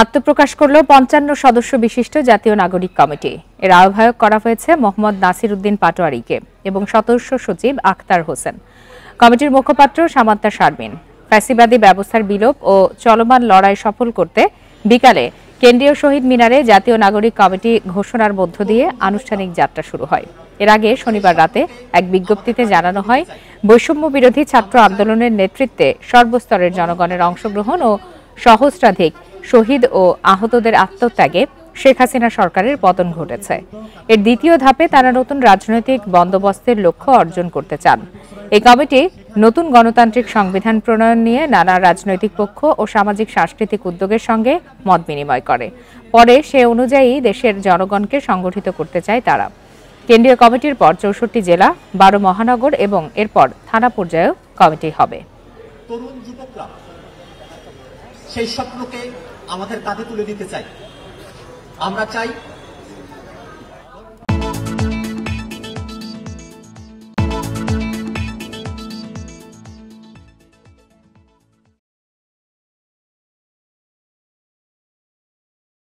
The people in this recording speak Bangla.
আত্মপ্রকাশ করল ৫৫ সদস্য বিশিষ্ট জাতীয় নাগরিক কমিটি। এর আহ্বায়ক করা হয়েছে মোহাম্মদ নাসির উদ্দিন পাটোয়ারিকে এবং সদস্য সচিব আখতার হোসেন। কমিটির মুখপাত্র সামান্তা শারমিন ফ্যাসিবাদী ব্যবস্থার বিলোপ ও চলমান লড়াই সফল করতে বিকালে কেন্দ্রীয় শহীদ মিনারে জাতীয় নাগরিক কমিটি ঘোষণার মধ্য দিয়ে আনুষ্ঠানিক যাত্রা শুরু হয়। এর আগে শনিবার রাতে এক বিজ্ঞপ্তিতে জানানো হয়, বৈষম্য বিরোধী ছাত্র আন্দোলনের নেতৃত্বে সর্বস্তরের জনগণের অংশগ্রহণ ও সহস্রাধিক শহীদ ও আহতদের আত্মত্যাগে শেখ হাসিনা সরকারের পতন ঘটেছে। এর দ্বিতীয় ধাপে তারা নতুন রাজনৈতিক বন্দোবস্তের লক্ষ্য অর্জন করতে চান। এই কমিটি নতুন গণতান্ত্রিক সংবিধান প্রণয়ন নিয়ে নানা রাজনৈতিক পক্ষ ও সামাজিক সাংস্কৃতিক উদ্যোগের সঙ্গে মত বিনিময় করে। পরে সে অনুযায়ী দেশের জনগণকে সংগঠিত করতে চায় তারা। কেন্দ্রীয় কমিটির পর ৬৪ জেলা, ১২ মহানগর এবং এরপর থানা পর্যায়েও কমিটি হবে। তরুণ যুবকরা সেই স্বপ্নকে আমাদের কাঁধে তুলে দিতে চাই। আমরা চাই